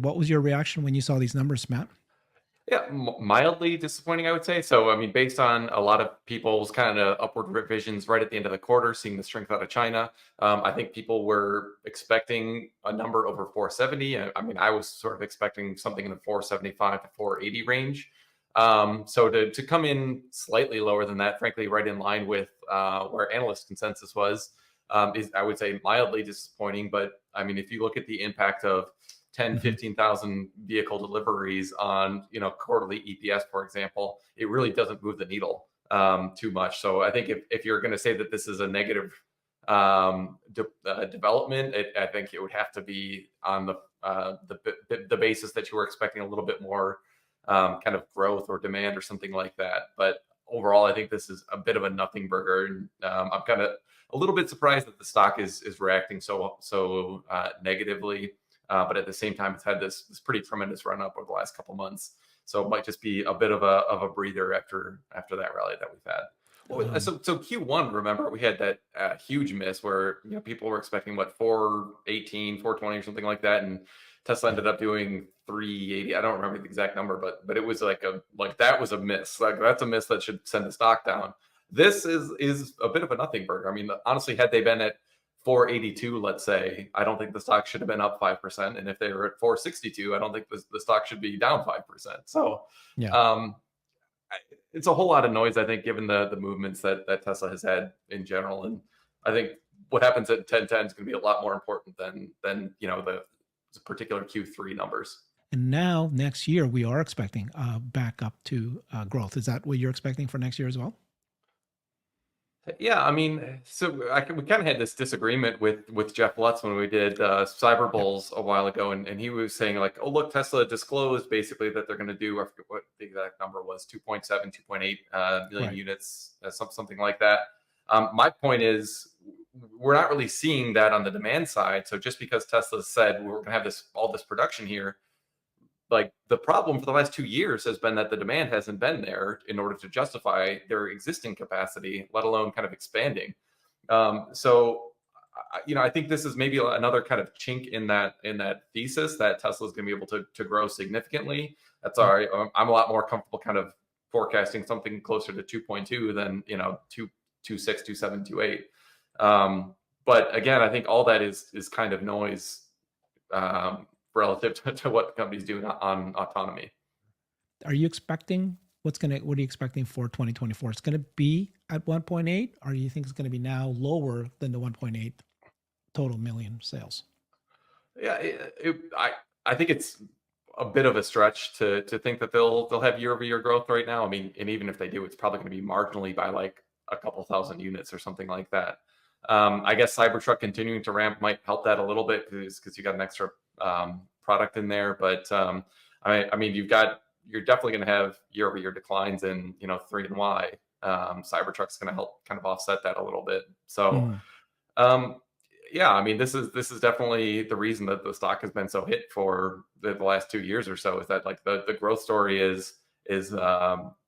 What was your reaction when you saw these numbers, Matt? Yeah, mildly disappointing, I would say. So, I mean, based on a lot of people's kind of upward revisions right at the end of the quarter, seeing the strength out of China, I think people were expecting a number over 470. I mean, I was sort of expecting something in the 475 to 480 range. So to come in slightly lower than that, frankly, right in line with where analyst consensus was, is I would say mildly disappointing. But I mean, if you look at the impact of 10, Hmm. 15,000 vehicle deliveries on, quarterly EPS, for example, it really doesn't move the needle too much. So I think if you're going to say that this is a negative development, I think it would have to be on the basis that you were expecting a little bit more kind of growth or demand or something like that. But overall, I think this is a bit of a nothing burger. And I'm kind of a little bit surprised that the stock is reacting so negatively. But at the same time, it's had this pretty tremendous run up over the last couple months. So it might just be a bit of a breather after that rally that we've had. Well, Um, so Q1, remember we had that huge miss where people were expecting what 418, 420 or something like that, and Tesla yeah. ended up doing 380. I don't remember the exact number, but it was like that was a miss. Like that's a miss that should send the stock down. This is a bit of a nothing burger. I mean, honestly, had they been at 482, let's say, I don't think the stock should have been up 5%. And if they were at 462, I don't think the stock should be down 5%. So Yeah. um, it's a whole lot of noise, I think, given the movements that Tesla has had in general. And I think what happens at 1010 is going to be a lot more important than the particular Q3 numbers. And now next year we are expecting back up to growth. Is that what you're expecting for next year as well? Yeah, I mean, so we kind of had this disagreement with Jeff Lutz when we did Cyber Yeah. Bulls a while ago, and he was saying like, oh look, Tesla disclosed basically that they're going to do, I forget what the exact number was, 2.7, 2.8 million Right. units, something like that. My point is, we're not really seeing that on the demand side. So just because Tesla said we're going to have all this production here, like the problem for the last 2 years has been that the demand hasn't been there in order to justify their existing capacity, let alone kind of expanding. So, I think this is maybe another kind of chink in that thesis that Tesla is going to be able to grow significantly. That's all Yep. right. I'm a lot more comfortable kind of forecasting something closer to 2.2 than 2.6, 2.7, 2.8. But again, I think all that is kind of noise relative to what the company's doing on autonomy. Are you expecting what are you expecting for 2024? It's going to be at 1.8, or do you think it's going to be now lower than the 1.8 total million sales? Yeah, I think it's a bit of a stretch to think that they'll have year over year growth right now. I mean, and even if they do, it's probably going to be marginally by like a couple thousand units or something like that. I guess Cybertruck continuing to ramp might help that a little bit because you got an extra product in there. But I mean, you're definitely going to have year over year declines in 3 and Y. Cybertruck's going to help kind of offset that a little bit. So Mhm. um, yeah, I mean, this is definitely the reason that the stock has been so hit for the last 2 years or so, is that like the growth story is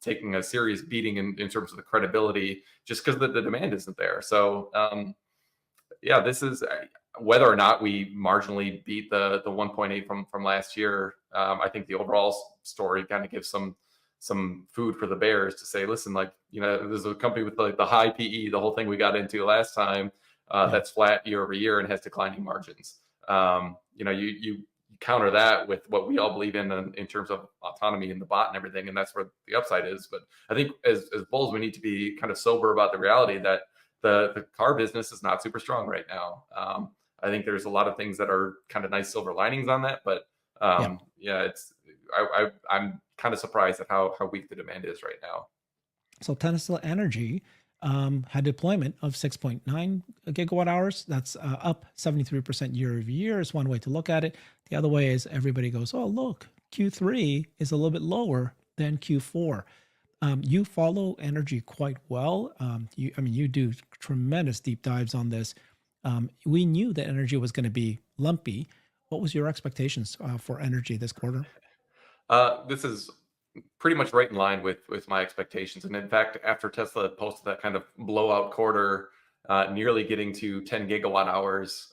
taking a serious beating in terms of the credibility just because the demand isn't there. So yeah, this is whether or not we marginally beat the 1.8 from last year. I think the overall story kind of gives some food for the bears to say, listen, like there's a company with like the high PE, the whole thing we got into last time, Yeah. that's flat year over year and has declining margins. You counter that with what we all believe in terms of autonomy and the bot and everything, and that's where the upside is. But I think as bulls, we need to be kind of sober about the reality that the car business is not super strong right now. I think there's a lot of things that are kind of nice silver linings on that, but Yeah. yeah, I'm kind of surprised at how weak the demand is right now. So Tesla Energy had deployment of 6.9 gigawatt hours. That's up 73% year over year is one way to look at it. The other way is everybody goes, oh, look, Q3 is a little bit lower than Q4. You follow energy quite well. I mean, you do tremendous deep dives on this. We knew that energy was going to be lumpy. What was your expectations for energy this quarter? This is pretty much right in line with my expectations. And in fact, after Tesla posted that kind of blowout quarter, nearly getting to 10 gigawatt hours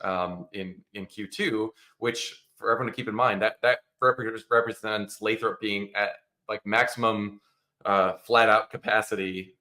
in Q2, which for everyone to keep in mind, that represents Lathrop being at like maximum flat out capacity,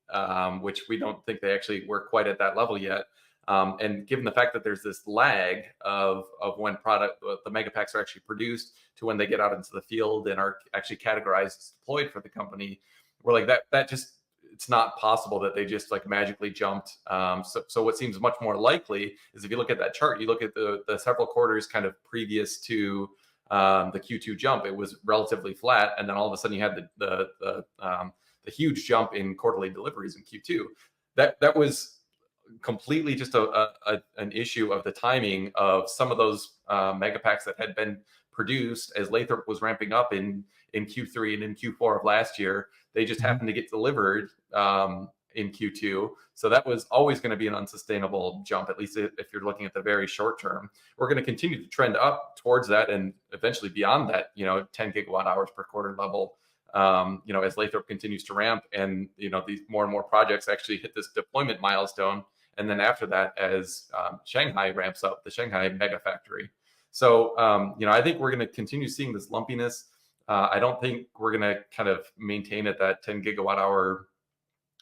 which we don't think they actually were quite at that level yet. And given the fact that there's this lag of when the megapacks are actually produced to when they get out into the field and are actually categorized as deployed for the company, we're like that just, it's not possible that they just like magically jumped. So what seems much more likely is if you look at that chart, you look at the several quarters kind of previous to the Q2 jump, it was relatively flat, and then all of a sudden you had the huge jump in quarterly deliveries in Q2. That was completely just an issue of the timing of some of those megapacks that had been produced as Lathrop was ramping up in Q3 and in Q4 of last year. They just happened to get delivered in Q2. So that was always going to be an unsustainable jump, at least if you're looking at the very short term. We're going to continue to trend up towards that and eventually beyond that, 10 gigawatt hours per quarter level, as Lathrop continues to ramp and, these more and more projects actually hit this deployment milestone. And then after that, as Shanghai ramps up, the Shanghai mega factory. So, I think we're going to continue seeing this lumpiness. I don't think we're going to kind of maintain at that 10 gigawatt hour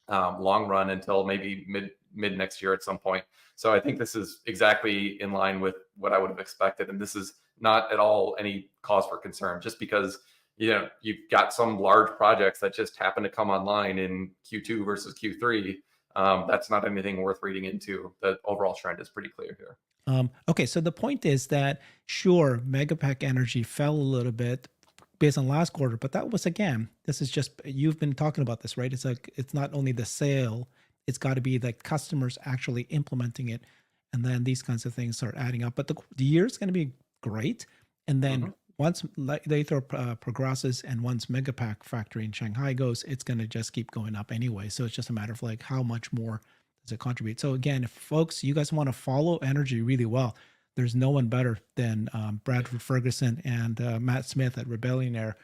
long run until maybe mid next year at some point. So I think this is exactly in line with what I would have expected. And this is not at all any cause for concern, just because, you've got some large projects that just happen to come online in Q2 versus Q3. That's not anything worth reading into. The overall trend is pretty clear here. Okay, so the point is that, sure, Megapack energy fell a little bit based on last quarter, but that was, again, this is just, you've been talking about this, right? It's like, it's not only the sale, it's got to be the customers actually implementing it. And then these kinds of things start adding up. But the year is going to be great. And then once Lathrop progresses and once Megapack factory in Shanghai goes, it's going to just keep going up anyway. So it's just a matter of like, how much more does it contribute? So again, if folks, you guys want to follow energy really well, there's no one better than Bradford Ferguson and Matt Smith at Rebellionaire.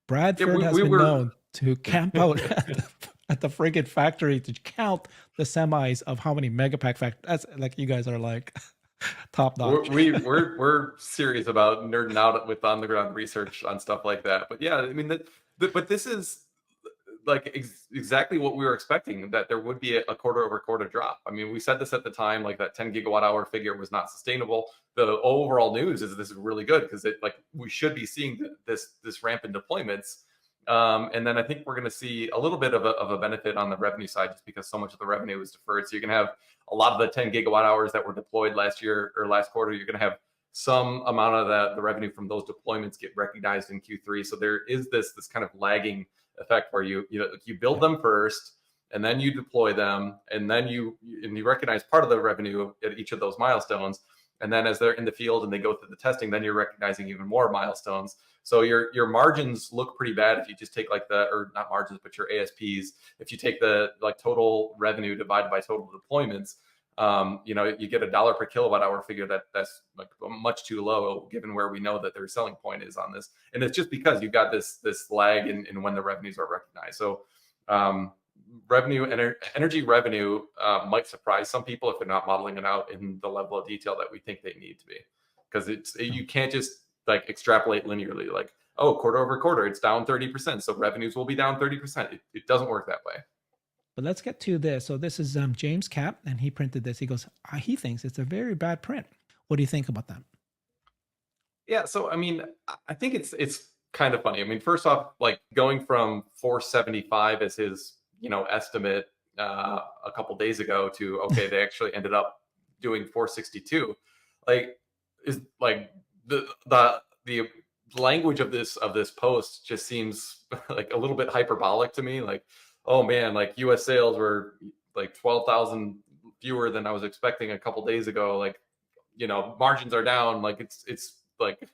Bradford has been known to camp out at the friggin' factory to count the semis of how many Megapack factories. That's like, you guys are like top notch. We're serious about nerding out with on the ground research on stuff like that. But yeah, I mean, but this is like exactly what we were expecting, that there would be a quarter over quarter drop. I mean, we said this at the time, like that 10 gigawatt hour figure was not sustainable. The overall news is this is really good because we should be seeing this ramp in deployments. And then I think we're going to see a little bit of a benefit on the revenue side, just because so much of the revenue is deferred. So you can have a lot of the 10 gigawatt hours that were deployed last year or last quarter. You're going to have some amount of the revenue from those deployments get recognized in Q3. So there is this kind of lagging effect where you build them first and then you deploy them, and then you recognize part of the revenue at each of those milestones. And then as they're in the field and they go through the testing, then you're recognizing even more milestones. So your margins look pretty bad if you just take or not margins, but your ASPs. If you take the total revenue divided by total deployments, you get $1 per kilowatt hour figure that's like much too low given where we know that their selling point is on this. And it's just because you've got this lag in when the revenues are recognized. So energy revenue might surprise some people if they're not modeling it out in the level of detail that we think they need to be, because you can't just like extrapolate linearly, like, oh, quarter over quarter it's down 30%, so revenues will be down 30%. It doesn't work that way. But let's get to this. So this is James Cap, and he printed this. He goes, he thinks it's a very bad print. What do you think about that? Yeah, so I mean, I think it's kind of funny. I mean, first off, like going from 475 as his estimate a couple days ago to okay, they actually ended up doing 462. Like, is like the language of this post just seems like a little bit hyperbolic to me. Like, oh man, like U.S. sales were like 12,000 fewer than I was expecting a couple days ago. Like, margins are down. Like it's like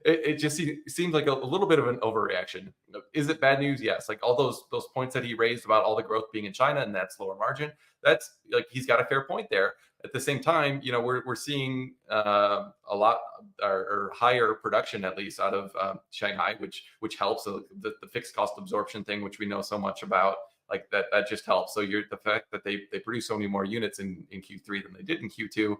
it just seems like a little bit of an overreaction. Is it bad news? Yes. Like all those points that he raised about all the growth being in China and that's lower margin, that's like, he's got a fair point there. At the same time, we're seeing a lot or higher production, at least out of Shanghai, which helps. So the fixed cost absorption thing, which we know so much about, like that just helps. So the fact that they produce so many more units in Q3 than they did in Q2,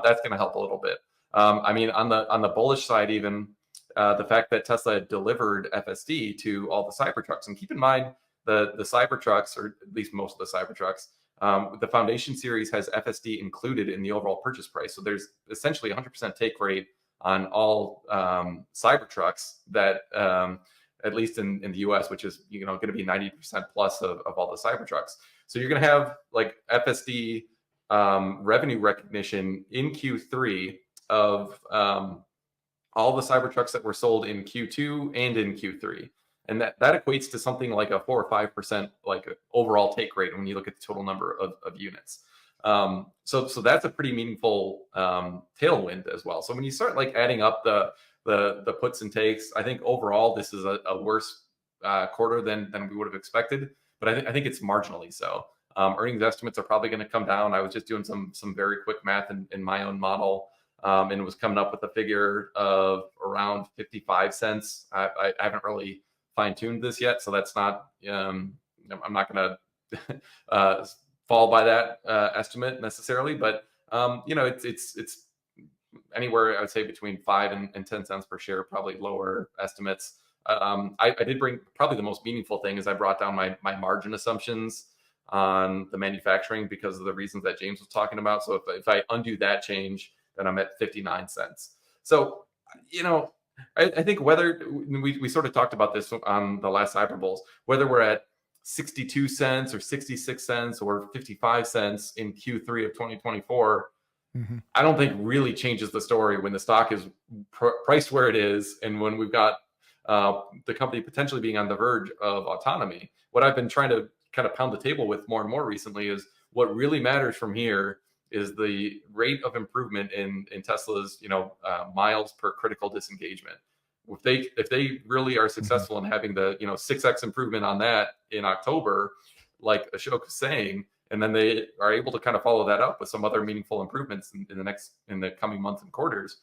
that's going to help a little bit. I mean, on the bullish side, even the fact that Tesla had delivered FSD to all the Cybertrucks. And keep in mind, the Cybertrucks, or at least most of the Cybertrucks, the Foundation series has FSD included in the overall purchase price. So there's essentially 100% take rate on all Cybertrucks that, at least in the US, which is going to be 90% plus of all the Cybertrucks. So you're going to have like FSD revenue recognition in Q3 of all the Cybertrucks that were sold in Q2 and in Q3. And that equates to something like a 4 or 5% like overall take rate when you look at the total number of units. So that's a pretty meaningful tailwind as well. So when you start like adding up the puts and takes, I think overall this is a worse quarter than we would have expected, but I think it's marginally so. Earnings estimates are probably going to come down. I was just doing some very quick math in my own model, and it was coming up with a figure of around 55 cents. I haven't really fine-tuned this yet, so that's not. I'm not going to fall by that estimate necessarily, but it's anywhere I would say between 5 and 10 cents per share, probably lower estimates. I did bring probably the most meaningful thing is I brought down my margin assumptions on the manufacturing because of the reasons that James was talking about. So if I undo that change, then I'm at 59 cents. So, I think whether we sort of talked about this on the last Cyber Bulls, whether we're at 62 cents or 66 cents or 55 cents in Q3 of 2024, I don't think really changes the story when the stock is priced where it is and when we've got the company potentially being on the verge of autonomy. What I've been trying to kind of pound the table with more and more recently is what really matters from here is the rate of improvement in Tesla's miles per critical disengagement. If they really are successful in having the 6x improvement on that in October, like Ashok was saying, and then they are able to kind of follow that up with some other meaningful improvements in the coming months and quarters,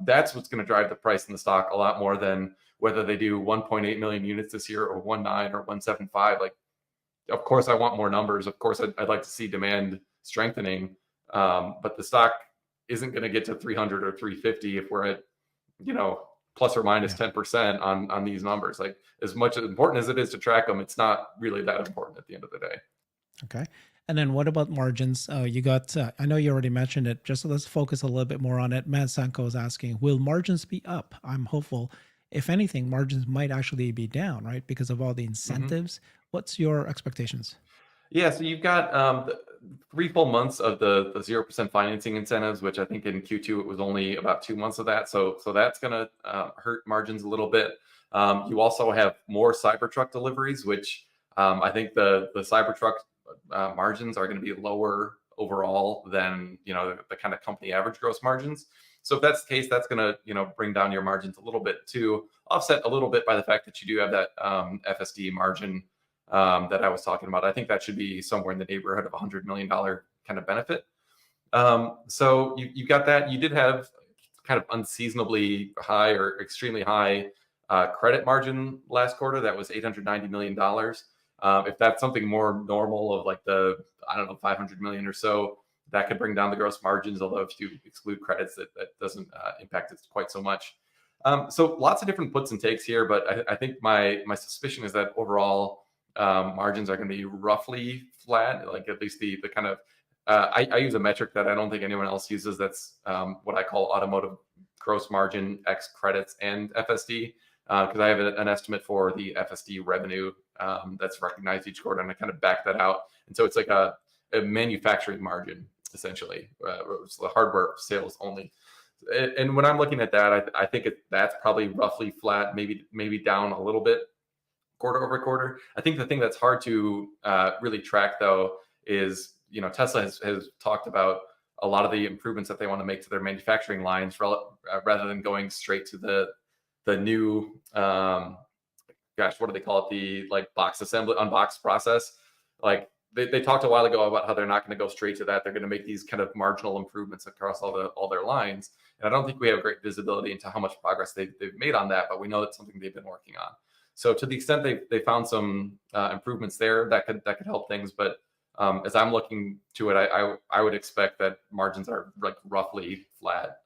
that's what's going to drive the price in the stock a lot more than whether they do 1.8 million units this year or 1.9 or 1.75. Like, of course, I want more numbers. Of course, I'd like to see demand strengthening, but the stock isn't going to get to 300 or 350 if we're at, plus or minus 10% on these numbers. Like, as much important as it is to track them, it's not really that important at the end of the day. Okay. And then what about margins? You got, I know you already mentioned it, just let's focus a little bit more on it. Matt Sanko is asking, will margins be up? I'm hopeful. If anything, margins might actually be down, right? Because of all the incentives. What's your expectations? Yeah, so you've got 3 full months of the 0% financing incentives, which I think in Q2 it was only about 2 months of that. So that's going to hurt margins a little bit. You also have more Cybertruck deliveries, which I think the Cybertruck margins are going to be lower overall than the kind of company average gross margins. So if that's the case, that's going to bring down your margins a little bit too, offset a little bit by the fact that you do have that FSD margin that I was talking about. I think that should be somewhere in the neighborhood of $100 million kind of benefit. So you got that. You did have kind of unseasonably high or extremely high credit margin last quarter. That was $890 million. If that's something more normal of like the, 500 million or so, that could bring down the gross margins. Although if you exclude credits, that doesn't impact it quite so much. So lots of different puts and takes here, but I think my suspicion is that overall margins are going to be roughly flat, like at least the kind of, I use a metric that I don't think anyone else uses. That's what I call automotive gross margin X credits and FSD, because I have an estimate for the FSD revenue that's recognized each quarter, and I kind of back that out. And so it's like a manufacturing margin, essentially. It's the hardware sales only. And when I'm looking at that, I think that's probably roughly flat, maybe down a little bit quarter over quarter. I think the thing that's hard to really track, though, is Tesla has talked about a lot of the improvements that they want to make to their manufacturing lines rather than going straight to the new what do they call it, the like box assembly unbox process. Like they talked a while ago about how they're not going to go straight to that. They're going to make these kind of marginal improvements across all their lines, and I don't think we have great visibility into how much progress they've made on that, but we know it's something they've been working on. So to the extent they found some improvements there, that could help things. But as I'm looking to it, I would expect that margins are like roughly flat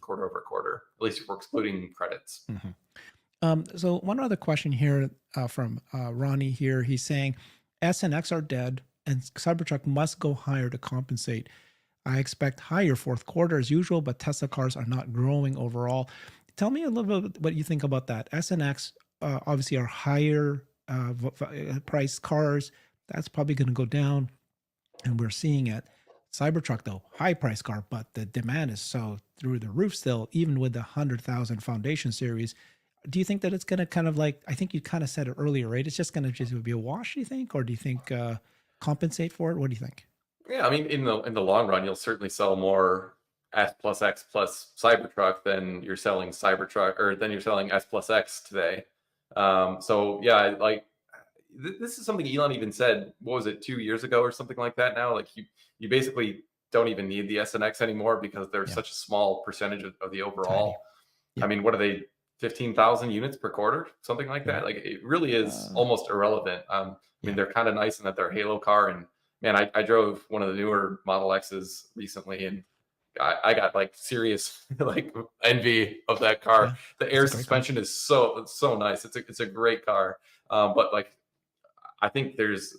quarter over quarter, at least if we're excluding credits. Mhm. So one other question here from Ronnie here. He's saying S and X are dead and Cybertruck must go higher to compensate. I expect higher fourth quarter as usual, but Tesla cars are not growing overall. Tell me a little bit what you think about that. S and X obviously are higher price cars. That's probably going to go down, and we're seeing it. Cybertruck though, high price car, but the demand is so through the roof still, even with the 100,000 Foundation series. Do you think that it's going to kind of like, I think you kind of said it earlier, right? It's just going to just be a wash, do you think? Or do you think compensate for it? What do you think? Yeah, I mean, in the long run, you'll certainly sell more S plus X plus Cybertruck than you're selling Cybertruck or than you're selling S plus X today. So yeah, like this is something Elon even said. What was it, 2 years ago or something like that? Now, like you basically don't even need the S and X anymore because they're Yeah, such a small percentage of the tiny. overall. I Yep. mean, what are they? 15,000 units per quarter, something like Yeah. that. Like it really is Uh, almost irrelevant. I mean, yeah. they're kind of nice in that they're Halo car, and man, I drove one of the newer Model X's recently, and I got like serious like envy of that car. Yeah. The It's air a great car. suspension is so nice. It's a great car, but like I think there's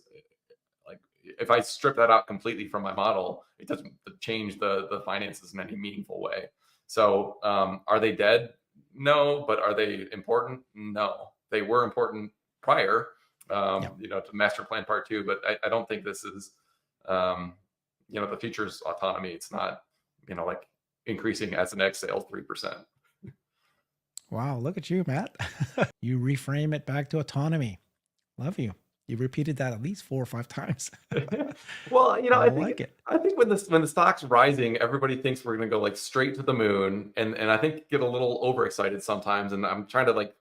like if I strip that out completely from my model, it doesn't change the finances in any meaningful way. So are they dead? No, but are they important? No, they were important prior, Yeah. to Master Plan Part Two. But I don't think this is, um, the future's autonomy. It's not, like increasing S and X sales 3%. Wow. Look at you, Matt. You reframe it back to autonomy. Love you. You repeated that at least 4 or 5 times. Well, I I think like it. I think when the stock's rising, everybody thinks we're going to go like straight to the moon, and I think get a little overexcited sometimes. And I'm trying to like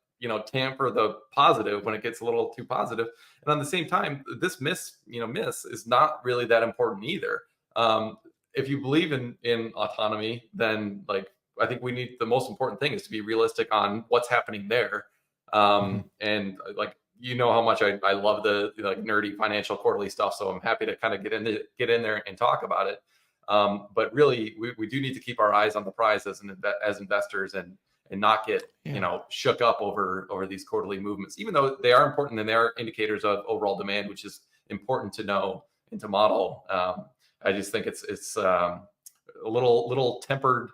tamper the positive when it gets a little too positive. And on the same time, this miss is not really that important either. Um, if you believe in autonomy, then like I think we need the most important thing is to be realistic on what's happening there. Mhm. And like how much I love the like nerdy financial quarterly stuff. So I'm happy to kind of get in there and talk about it. But really, we do need to keep our eyes on the prize as investors and not get Yeah. shook up over these quarterly movements, even though they are important and they are indicators of overall demand, which is important to know and to model. I just think it's a little tempered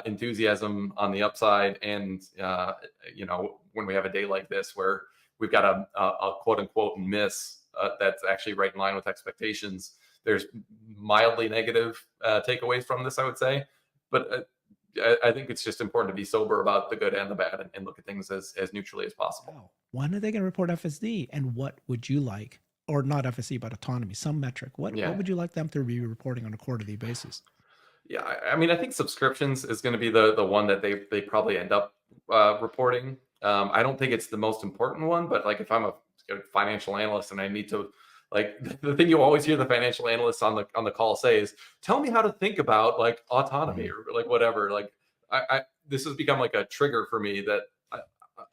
enthusiasm on the upside, and when we have a day like this where we've got a quote unquote miss that's actually right in line with expectations. There's mildly negative takeaways from this, I would say, but I think it's just important to be sober about the good and the bad and look at things as neutrally as possible. Wow. When are they going to report FSD? And what would you like, or not FSD, but autonomy, some metric? What Yeah. would you like them to be reporting on a quarterly basis? Yeah, I mean, I think subscriptions is going to be the one that they probably end up reporting. I don't think it's the most important one, but like if I'm a financial analyst and I need to, like the thing you always hear the financial analysts on the call say is, "Tell me how to think about like autonomy Mhm. or like whatever." Like this has become like a trigger for me that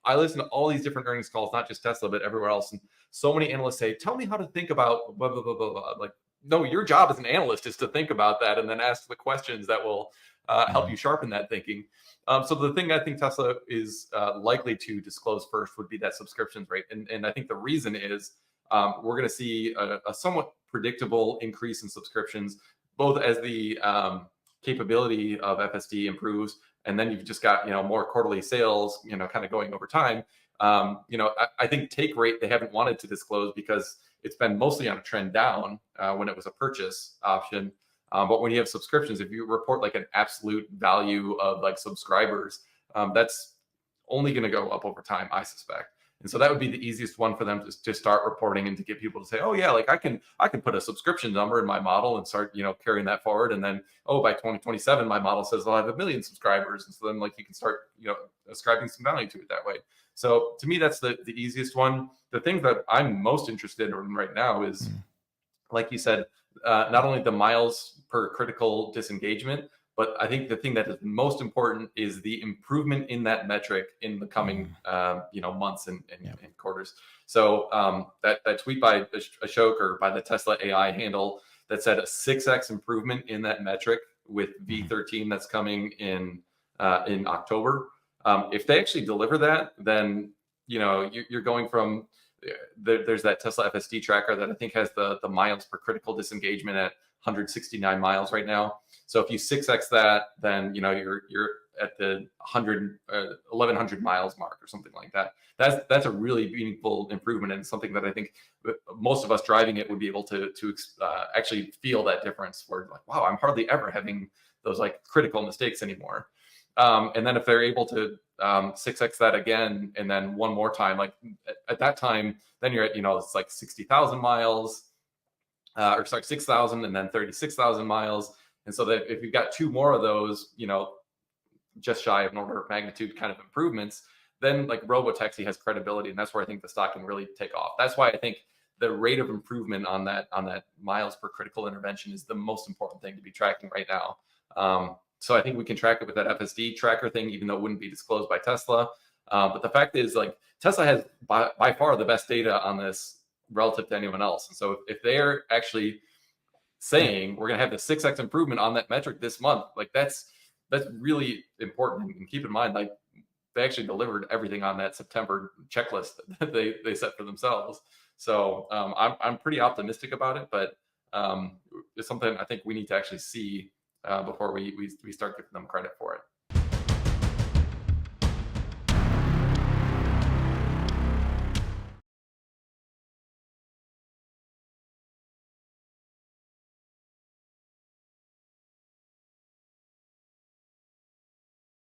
I listen to all these different earnings calls, not just Tesla, but everywhere else, and so many analysts say, "Tell me how to think about blah blah blah blah blah." Like no, your job as an analyst is to think about that and then ask the questions that will help Mhm. you sharpen that thinking. So the thing I think Tesla is likely to disclose first would be that subscriptions rate, and I think the reason is we're going to see a somewhat predictable increase in subscriptions, both as the capability of FSD improves, and then you've just got more quarterly sales, kind of going over time. I think take rate they haven't wanted to disclose because it's been mostly on a trend down when it was a purchase option. But when you have subscriptions, if you report like an absolute value of like subscribers, that's only going to go up over time, I suspect. And so that would be the easiest one for them to start reporting and to get people to say, oh yeah, like I can put a subscription number in my model and start carrying that forward. And then by 2027, my model says I'll have 1 million subscribers, and so then like you can start ascribing some value to it that way. So to me, that's the easiest one. The thing that I'm most interested in right now is, Mhm. like you said, not only the miles per critical disengagement, But I think the thing that is most important is the improvement in that metric in the coming months and Yep. quarters. So that tweet by Ashok, or by the Tesla AI handle, that said a 6x improvement in that metric with V13 that's coming in October. If they actually deliver that, then you're going from there's that Tesla FSD tracker that I think has the miles per critical disengagement at 169 miles right now. So if you 6x that, then you're at the 1100 miles mark or something like that. That's a really meaningful improvement, and something that I think most of us driving it would be able to actually feel that difference. Where like, wow, I'm hardly ever having those like critical mistakes anymore. And then if they're able to 6x that again, and then one more time, like at that time, then you're at it's like 60,000 miles, or sorry, 6,000, and then 36,000 miles. And so that if you've got two more of those, just shy of an order of magnitude kind of improvements, then like robotaxi has credibility, and that's where I think the stock can really take off. That's why I think the rate of improvement on that miles per critical intervention is the most important thing to be tracking right now. So I think we can track it with that FSD tracker thing, even though it wouldn't be disclosed by Tesla. But the fact is, like, Tesla has by far the best data on this relative to anyone else. And so if they're actually saying we're going to have the 6x improvement on that metric this month, like that's really important. And keep in mind, like, they actually delivered everything on that September checklist that they set for themselves. So I'm pretty optimistic about it, but it's something I think we need to actually see before we start giving them credit for it.